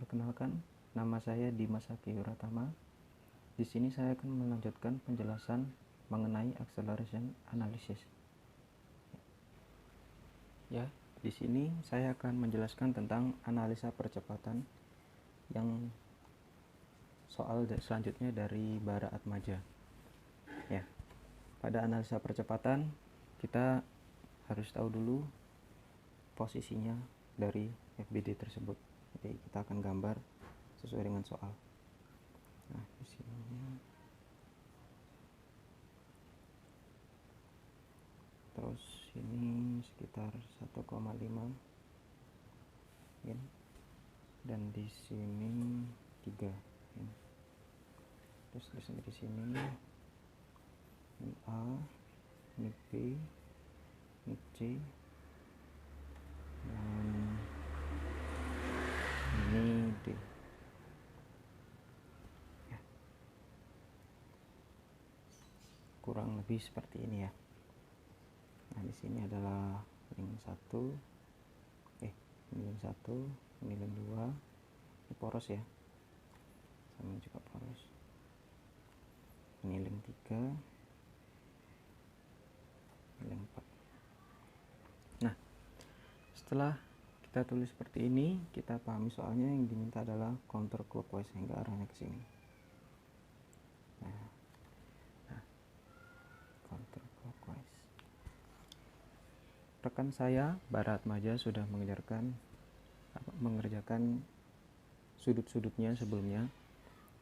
Perkenalkan, nama saya Dimas Haki Yuratama. Di sini saya akan melanjutkan penjelasan mengenai acceleration analysis. Ya, di sini saya akan menjelaskan tentang analisa percepatan yang soal selanjutnya dari Bara Atmaja. Ya, pada analisa percepatan kita harus tahu dulu posisinya dari FBD tersebut. Jadi kita akan gambar sesuai dengan soal. Nah, di sini terus ini sekitar 1,5 ya. Dan di sini 3 ya. Terus sampai di sini ini A, ini B, ini C, dan ini D. Ya. Kurang lebih seperti ini ya. Nah, di sini adalah link 1. Ini link 1, ini link 2. Ini poros ya. Sama juga poros. Ini link 3. Ini link 4. Nah, setelah kita tulis seperti ini, kita pahami soalnya yang diminta adalah counterclockwise hingga arahnya ke sini. Nah, counterclockwise. Rekan saya Bara Atmaja sudah mengerjakan sudut-sudutnya sebelumnya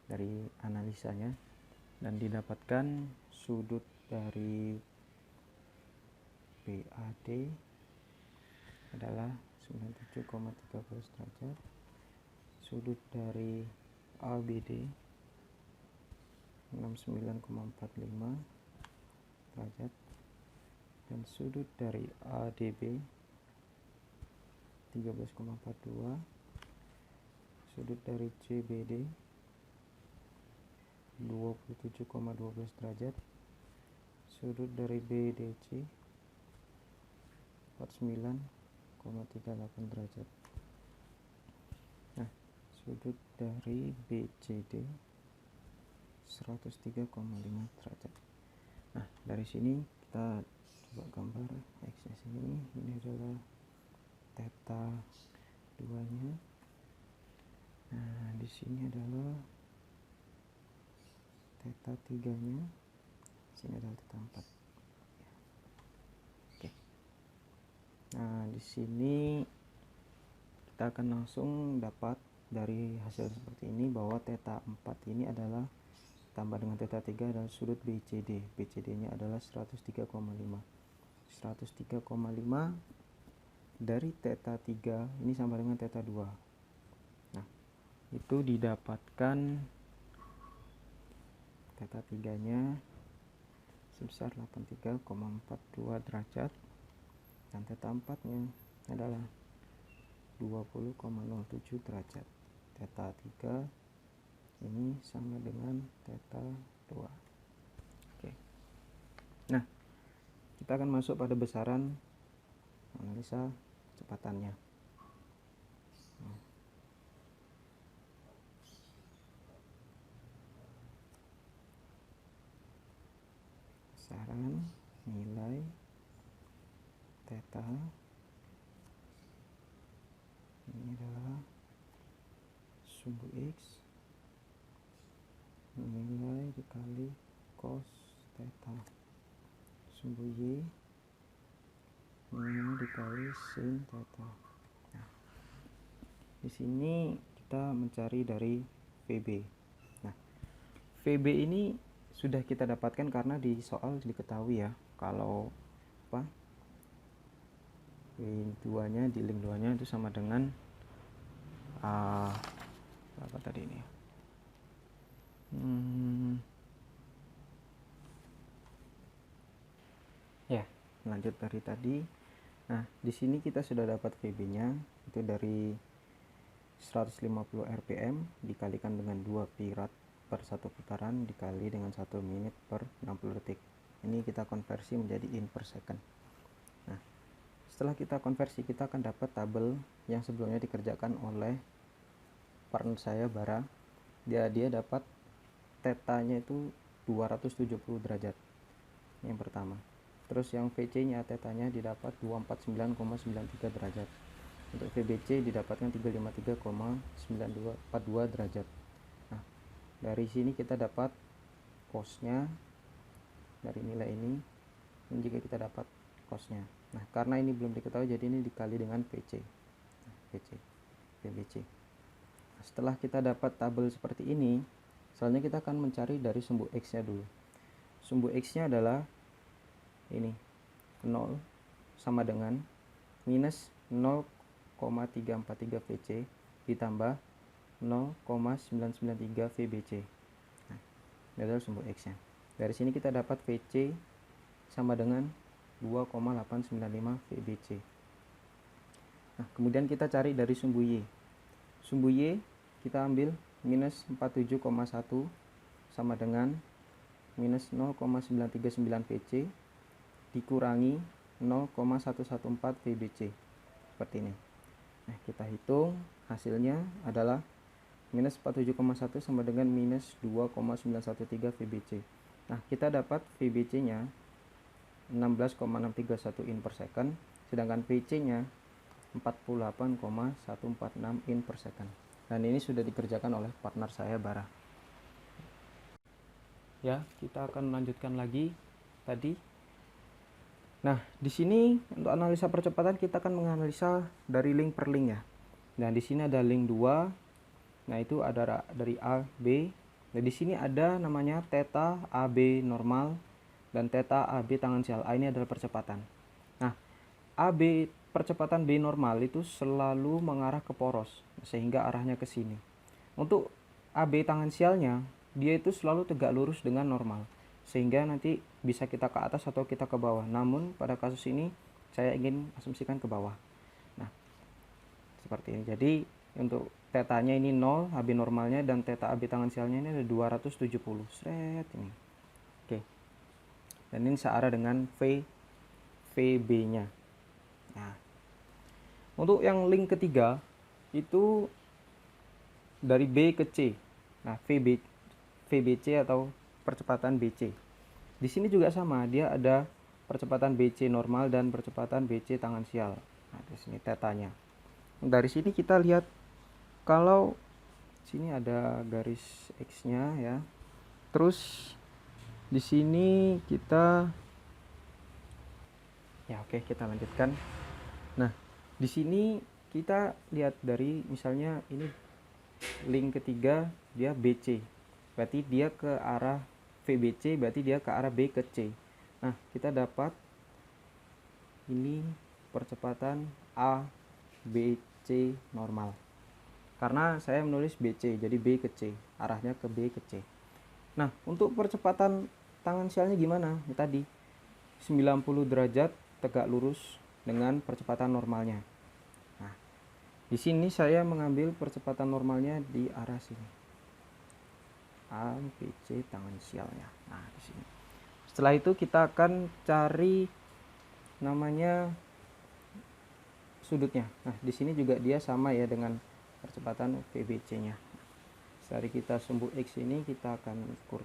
dari analisanya dan didapatkan sudut dari BAD adalah 97,13 derajat, sudut dari ABD 69,45 derajat, dan sudut dari ADB 13,42, sudut dari CBD 27,12 derajat, sudut dari BDC 49,38 derajat. Nah, sudut dari BCD 103,5 derajat. Nah, dari sini kita coba gambar X-nya sini. Ini adalah theta 2-nya. Nah, di sini adalah theta 3-nya. Sini adalah theta 4. Oke. Nah, di sini kita akan langsung dapat dari hasil seperti ini bahwa theta 4 ini adalah tambah dengan theta 3 adalah sudut BCD. BCD-nya adalah 103,5. 103,5 dari theta 3 ini sama dengan theta 2. Nah, itu didapatkan theta 3-nya sebesar 83,42 derajat dan theta 4-nya adalah 20,07 derajat. Theta 3 ini sama dengan theta 2. Oke. Nah, kita akan masuk pada besaran analisa kecepatannya. Besaran nilai theta ini adalah sumbu X nilai dikali cos theta sumbu Y nilai dikali sin theta. Nah, di sini kita mencari dari VB. Nah, VB ini sudah kita dapatkan karena di soal diketahui ya kalau V2-nya di link 2-nya itu sama dengan berapa tadi ini? Ya, lanjut dari tadi. Nah, di sini kita sudah dapat VB-nya itu dari 150 rpm dikalikan dengan 2 pi rad per 1 putaran dikali dengan 1 menit per 60 detik. Ini kita konversi menjadi in per second. Nah, setelah kita konversi kita akan dapat tabel yang sebelumnya dikerjakan oleh partner saya Bara, dia dapat tetanya itu 270 derajat yang pertama. Terus yang VC nya tetanya didapat 249,93 derajat. Untuk VBC didapatkan 353,9242 derajat. Nah, dari sini kita dapat cosnya dari nilai ini. Ini jika kita dapat cosnya. Nah, karena ini belum diketahui, jadi ini dikali dengan VC. VBC. Nah, setelah kita dapat tabel seperti ini, selanjutnya kita akan mencari dari sumbu X-nya dulu. Sumbu X-nya adalah ini, 0 sama dengan minus 0,343 VC ditambah 0,993 VBC. Nah, ini adalah sumbu X-nya. Dari sini kita dapat VC sama dengan 2,895 VBC. Nah, kemudian kita cari dari sumbu Y. Sumbu Y kita ambil minus 47,1 sama dengan minus 0,939 VC dikurangi 0,114 VBC. Seperti ini. Nah, kita hitung hasilnya adalah minus 47,1 sama dengan minus 2,913 VBC. Nah, kita dapat VBC nya 16,631 in per second, sedangkan VC nya 48,146 in per second. Dan ini sudah dikerjakan oleh partner saya Bara. Ya, kita akan melanjutkan lagi tadi. Nah, di sini untuk analisa percepatan kita akan menganalisa dari link per link ya. Nah, di sini ada link 2. Nah, itu ada dari A, B. Nah, di sini ada namanya theta AB normal dan theta AB tangensial. A ini adalah percepatan. Nah, AB percepatan B normal itu selalu mengarah ke poros sehingga arahnya ke sini. Untuk AB tangensialnya, dia itu selalu tegak lurus dengan normal sehingga nanti bisa kita ke atas atau kita ke bawah. Namun pada kasus ini saya ingin asumsikan ke bawah. Nah, seperti ini. Jadi untuk tetanya ini 0 AB normalnya dan theta AB tangensialnya ini ada 270. Sret ini. Oke. Dan ini searah dengan VB nya. Nah, untuk yang link ketiga itu dari B ke C. Nah, VBC atau percepatan BC. Di sini juga sama, dia ada percepatan BC normal dan percepatan BC tangensial. Nah, di sini tetanya. Dari sini kita lihat kalau sini ada garis X-nya ya. Terus di sini kita ya oke, kita lanjutkan. Nah, di sini kita lihat dari misalnya ini link ketiga dia BC. Berarti dia ke arah VBC, berarti dia ke arah B ke C. Nah, kita dapat ini percepatan ABC normal. Karena saya menulis BC, jadi B ke C, arahnya ke B ke C. Nah, untuk percepatan tangensialnya gimana? Ya, tadi 90 derajat tegak lurus dengan percepatan normalnya. Nah, di sini saya mengambil percepatan normalnya di arah sini. ABC tangensialnya. Nah, di sini. Setelah itu kita akan cari namanya sudutnya. Nah, di sini juga dia sama ya dengan percepatan VBC-nya. Dari kita sumbu X ini kita akan ukur.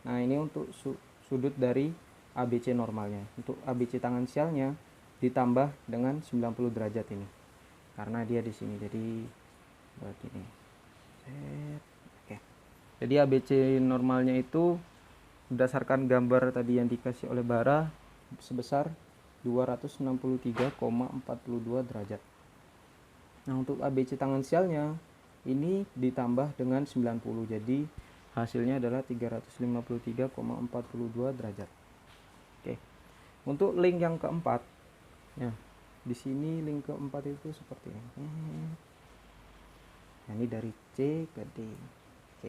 Nah, ini untuk sudut dari ABC normalnya. Untuk ABC tangensialnya ditambah dengan 90 derajat ini. Karena dia di sini. Jadi berarti ini. Oke. Jadi ABC normalnya itu berdasarkan gambar tadi yang dikasih oleh Bara sebesar 263,42 derajat. Nah, untuk ABC tangensialnya ini ditambah dengan 90. Jadi hasilnya adalah 353,42 derajat. Oke. Untuk link yang keempat, ya, di sini link keempat itu seperti ini. Nah, ini dari C ke D. Oke.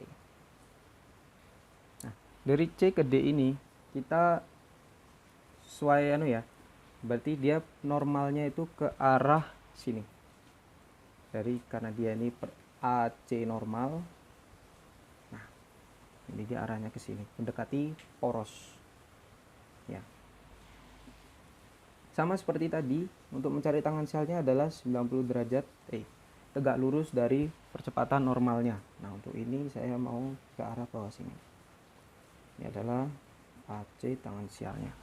Nah, dari C ke D ini kita sesuai ya. Berarti dia normalnya itu ke arah sini. Karena dia ini AC normal. Nah, ini dia arahnya ke sini, mendekati poros. Ya. Sama seperti tadi, untuk mencari tangensialnya adalah 90 derajat. tegak lurus dari percepatan normalnya. Nah, untuk ini saya mau ke arah bawah sini. Ini adalah AC tangensialnya.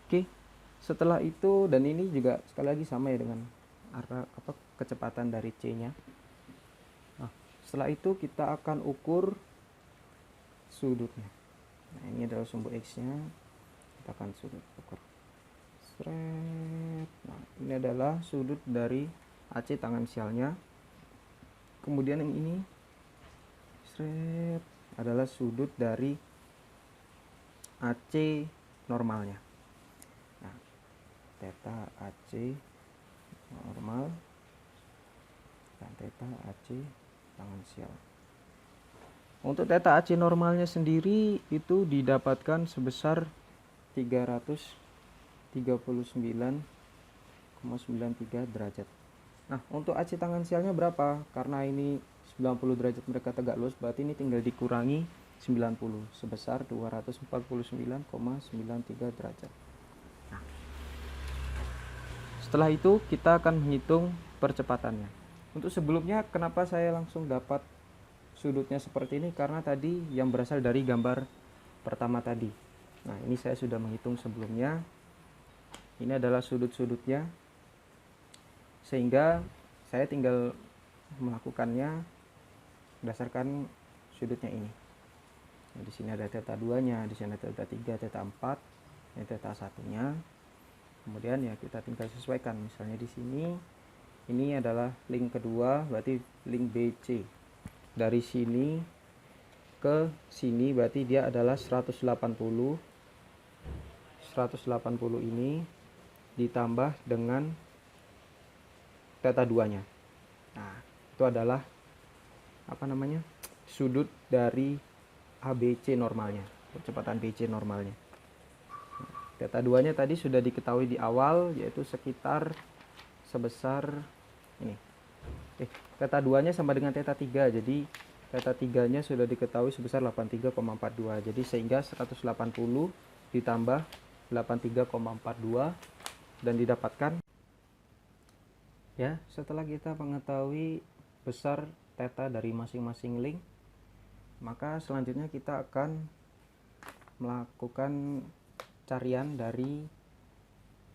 Oke, setelah itu, dan ini juga sekali lagi sama ya dengan arah kecepatan dari C-nya. Nah, setelah itu kita akan ukur sudutnya. Nah, ini adalah sumbu X-nya. Kita akan sudut ukur. Nah, ini adalah sudut dari AC tangensialnya. Kemudian yang ini adalah sudut dari AC normalnya. Nah, theta AC normal dan theta AC tangensial. Untuk theta AC normalnya sendiri itu didapatkan sebesar 339,93 derajat. Nah, untuk AC tangensialnya berapa? Karena ini 90 derajat mereka tegak lurus, berarti ini tinggal dikurangi 90 sebesar 249,93 derajat. Nah, setelah itu kita akan menghitung percepatannya. Untuk sebelumnya kenapa saya langsung dapat sudutnya seperti ini? Karena tadi yang berasal dari gambar pertama tadi. Nah, ini saya sudah menghitung sebelumnya. Ini adalah sudut-sudutnya, sehingga saya tinggal melakukannya berdasarkan sudutnya ini. Nah, di sini ada theta 2-nya, di sini ada theta 3, theta 4, ini theta 1-nya. Kemudian ya kita tinggal sesuaikan. Misalnya di sini ini adalah link kedua, berarti link BC. Dari sini ke sini berarti dia adalah 180. 180 ini ditambah dengan theta 2-nya. Nah, itu adalah sudut dari ABC normalnya, percepatan BC normalnya. Theta 2-nya tadi sudah diketahui di awal, yaitu sekitar sebesar ini. Theta 2-nya sama dengan theta 3, jadi theta 3-nya sudah diketahui sebesar 83,42. Jadi sehingga 180 ditambah 83,42 dan didapatkan ya. Setelah kita mengetahui besar theta dari masing-masing link, maka selanjutnya kita akan melakukan carian dari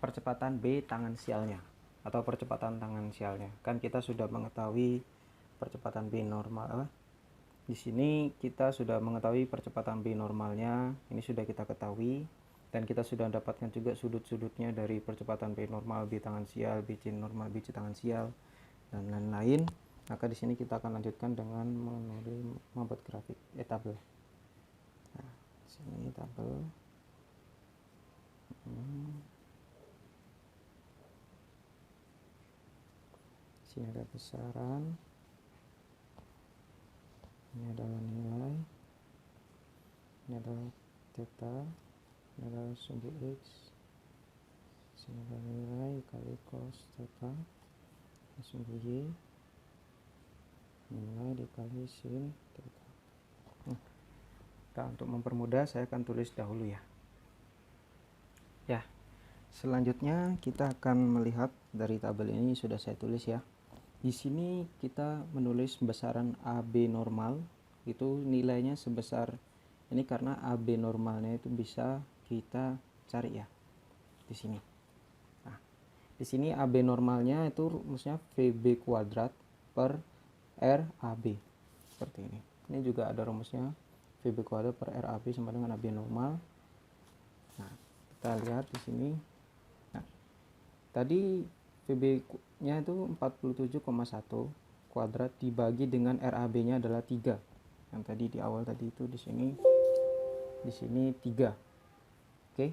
percepatan B tangensialnya atau percepatan tangensialnya. Kan kita sudah mengetahui percepatan B normal. Di sini kita sudah mengetahui percepatan B normalnya, ini sudah kita ketahui, dan kita sudah mendapatkan juga sudut-sudutnya dari percepatan B normal, B tangensial, BC normal, BC tangensial, dan lain-lain. Maka di sini kita akan lanjutkan dengan membuat grafik tabel. Nah, di sini tabel. Di sini ada besaran. Ini adalah nilai. Ini adalah theta. Ini adalah sumbu X. Sini adalah nilai kali cos theta. Ini sumbu Y. Nilai dikali sin theta. Nah, untuk mempermudah saya akan tulis dahulu ya. Ya, selanjutnya kita akan melihat dari tabel ini sudah saya tulis ya. Di sini kita menulis besaran AB normal, itu nilainya sebesar ini karena AB normalnya itu bisa kita cari ya di sini. Nah, di sini AB normalnya itu rumusnya VB kuadrat per RAB seperti ini. Ini juga ada rumusnya VB kuadrat per RAB sama dengan AB normal. Nah, kita lihat di sini. Nah, tadi VB-nya itu 47,1 kuadrat dibagi dengan RAB-nya adalah 3. Yang tadi di awal tadi itu di sini 3. Oke.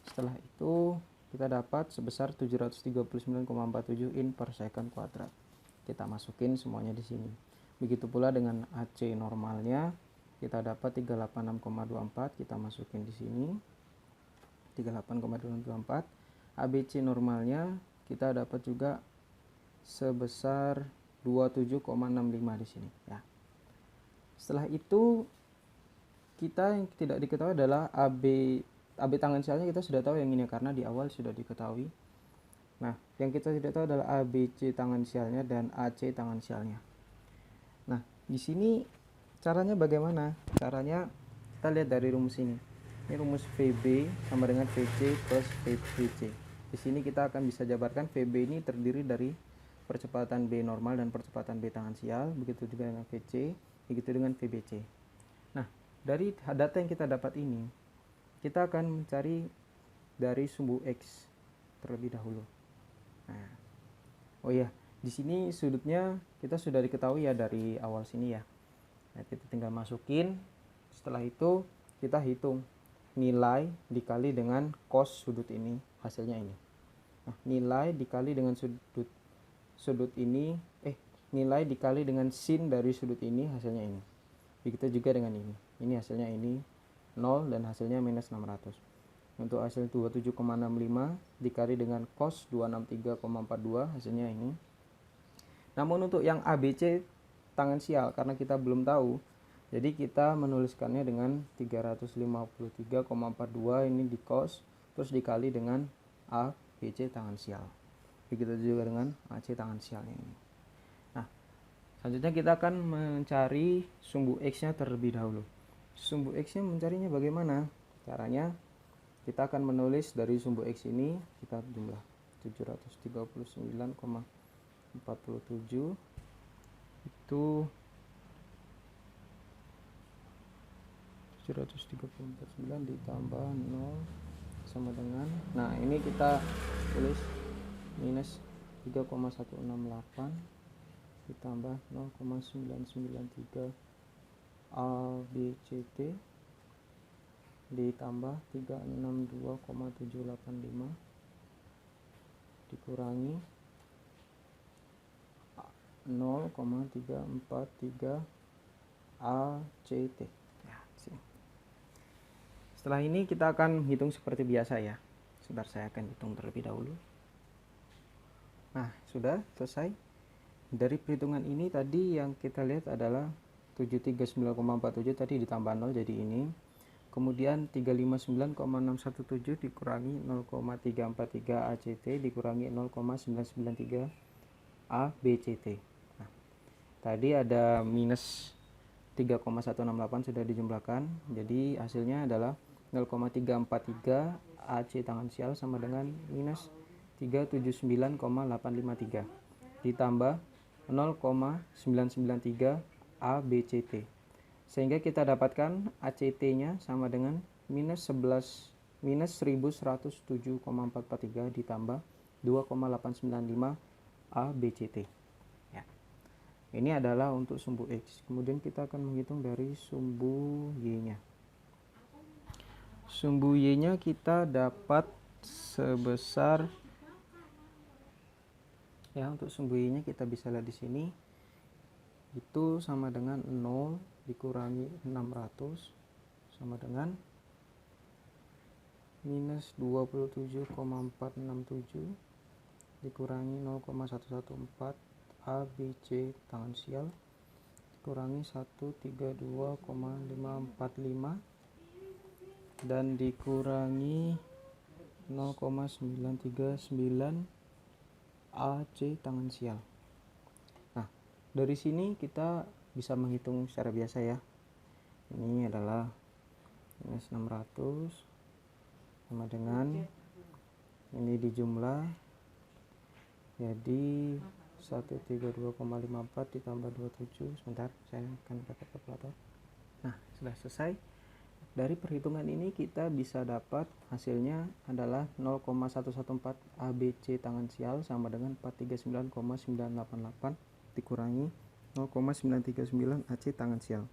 Setelah itu kita dapat sebesar 739,47 in per second kuadrat. Kita masukin semuanya di sini. Begitu pula dengan AC normalnya, kita dapat 386,24, kita masukin di sini. 38,24. ABC normalnya kita dapat juga sebesar 27,65 di sini ya. Setelah itu kita yang tidak diketahui adalah AB tangensialnya kita sudah tahu yang ini karena di awal sudah diketahui. Nah, yang kita tidak tahu adalah ABC tangan sialnya dan AC tangan sialnya. Nah, di sini caranya bagaimana? Caranya kita lihat dari rumus ini. Ini rumus VB sama dengan VC plus VBC. Di sini kita akan bisa jabarkan VB ini terdiri dari percepatan B normal dan percepatan B tangan sial, begitu juga dengan VC, begitu dengan VBC. Nah, dari data yang kita dapat ini, kita akan mencari dari sumbu X terlebih dahulu. Nah, oh iya, di sini sudutnya kita sudah diketahui ya dari awal sini ya. Nah, kita tinggal masukin. Setelah itu kita hitung nilai dikali dengan cos sudut ini, hasilnya ini. Nah, nilai dikali dengan sudut ini, nilai dikali dengan sin dari sudut ini, hasilnya ini. Begitu juga dengan ini. Ini hasilnya ini 0 dan hasilnya minus 600. Untuk hasil 27,65 dikali dengan cos 263,42, hasilnya ini. Namun untuk yang ABC tangan sial, karena kita belum tahu, jadi kita menuliskannya dengan 353,42 ini di cos, terus dikali dengan ABC tangan sial. Begitu juga dengan AC tangan sialnya ini. Nah, selanjutnya kita akan mencari sumbu X-nya terlebih dahulu. Sumbu X-nya mencarinya bagaimana? Caranya kita akan menulis dari sumbu X ini, kita jumlah 739,47 itu 739 ditambah 0 sama dengan, nah ini kita tulis minus 3,168 ditambah 0,993 ABCT ditambah 362,785 dikurangi 0,343 ACT. Setelah ini kita akan hitung seperti biasa ya. Sebentar, saya akan hitung terlebih dahulu. Nah, sudah selesai. Dari perhitungan ini tadi yang kita lihat adalah 739,47 tadi ditambah 0 jadi ini. Kemudian 359,617 dikurangi 0,343 ACT dikurangi 0,993 ABCT. Nah, tadi ada minus 3,168 sudah dijumlahkan. Jadi hasilnya adalah 0,343 AC tangan sial sama dengan minus 379,853 ditambah 0,993 ABCT, sehingga kita dapatkan ACT-nya sama dengan minus 1107,443 ditambah 2,895 ABCT. Ya. Ini adalah untuk sumbu X. Kemudian kita akan menghitung dari sumbu Y-nya. Sumbu Y-nya kita dapat sebesar, ya, untuk sumbu Y-nya kita bisa lihat di sini itu sama dengan 0 dikurangi 600 sama dengan minus 27,467 dikurangi 0,114 ABC tangan sial dikurangi 132,545 dan dikurangi 0,939 AC tangan sial. Nah, dari sini kita bisa menghitung secara biasa ya. Ini adalah minus 600 sama dengan ini dijumlah jadi 132,54 ditambah 27. Sebentar, saya akan pakai kalkulator. Nah, sudah selesai. Dari perhitungan ini kita bisa dapat hasilnya adalah 0,114 ABC tangan sial sama dengan 439,988 dikurangi 0,939 AC tangan sial.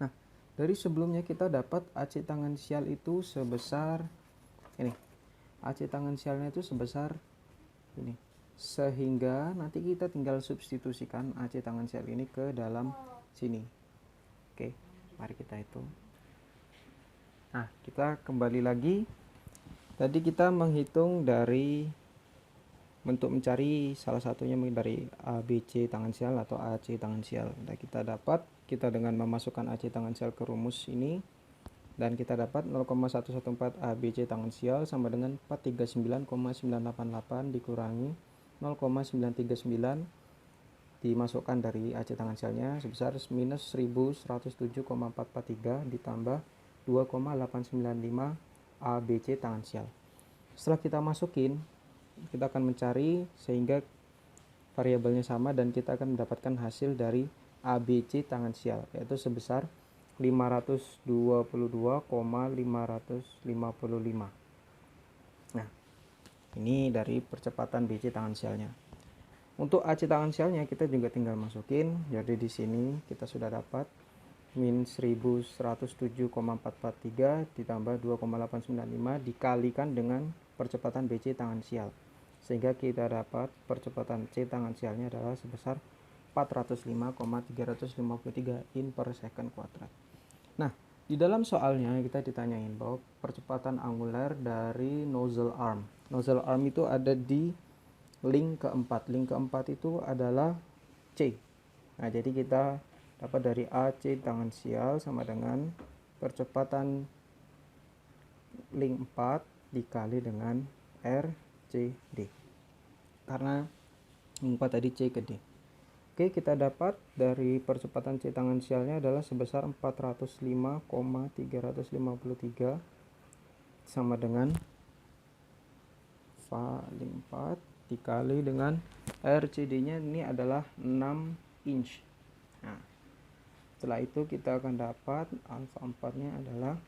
Nah, dari sebelumnya kita dapat AC tangan sial itu sebesar ini. AC tangan sialnya itu sebesar ini. Sehingga nanti kita tinggal substitusikan AC tangan sial ini ke dalam sini. Oke, mari kita hitung. Nah, kita kembali lagi. Tadi kita menghitung dari bentuk mencari salah satunya dari ABC tangan sial atau AC tangan sial. Nah, kita dapat, kita dengan memasukkan AC tangan sial ke rumus ini, dan kita dapat 0,114 ABC tangensial sama dengan 439,988 dikurangi 0,939 dimasukkan dari AC tangensialnya sebesar minus 1107,443 ditambah 2,895 ABC tangensial. Setelah kita masukin, kita akan mencari sehingga variabelnya sama dan kita akan mendapatkan hasil dari ABC tangensial yaitu sebesar 522,555. Nah, ini dari percepatan BC tangensialnya. Untuk AC tangensialnya kita juga tinggal masukin. Jadi di sini kita sudah dapat min 1107,443 ditambah 2,895 dikalikan dengan percepatan BC tangensial. Sehingga kita dapat percepatan C tangensialnya adalah sebesar 405,353 in per second kuadrat. Nah, di dalam soalnya kita ditanyain bahwa percepatan angular dari nozzle arm. Nozzle arm itu ada di link keempat. Link keempat itu adalah C. Nah, jadi kita dapat dari AC tangensial sama dengan percepatan link 4 dikali dengan RCD. Karena link 4 tadi C ke D. Oke, kita dapat dari percepatan C tangensialnya adalah sebesar 405,353 sama dengan link 4 dikali dengan RCD-nya ini adalah 6 inch. Nah, setelah itu kita akan dapat alfa 4-nya adalah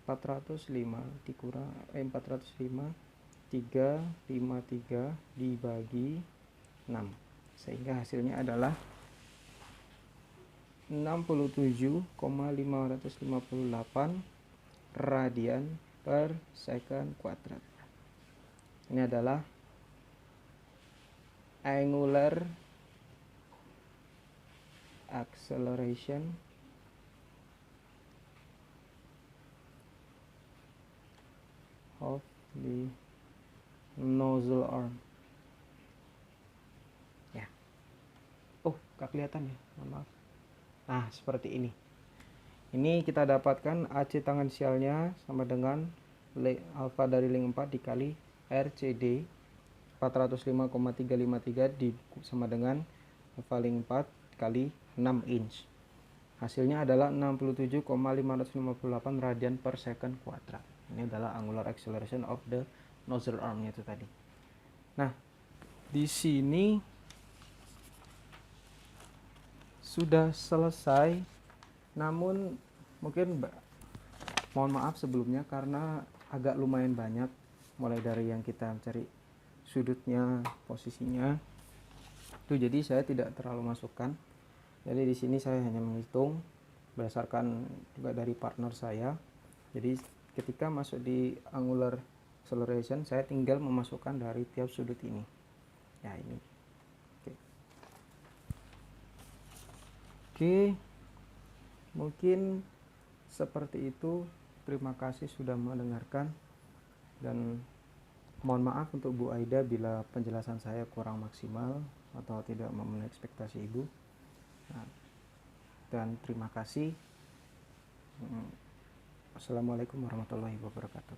405 dikurang 405 353 dibagi 6 sehingga hasilnya adalah 67,558 radian per second kuadrat. Ini adalah angular acceleration of the nozzle arm. Ya. Oh, gak kelihatan ya. Mohon maaf. Nah, seperti ini. Ini kita dapatkan AC tangensialnya sama dengan alfa dari link 4 dikali RCD 405,353 sama dengan alfa link 4 kali 6 inch. Hasilnya adalah 67,558 radian per second kuadrat. Ini adalah angular acceleration of the nozzle arm-nya itu tadi. Nah, di sini sudah selesai. Namun mungkin mohon maaf sebelumnya karena agak lumayan banyak mulai dari yang kita cari sudutnya, posisinya. Itu jadi saya tidak terlalu masukkan. Jadi di sini saya hanya menghitung berdasarkan juga dari partner saya. Jadi ketika masuk di angular acceleration saya tinggal memasukkan dari tiap sudut ini. Ya ini. Oke. Mungkin seperti itu. Terima kasih sudah mendengarkan dan mohon maaf untuk Bu Aida bila penjelasan saya kurang maksimal atau tidak memenuhi ekspektasi Ibu. Nah, dan terima kasih. Assalamualaikum warahmatullahi wabarakatuh.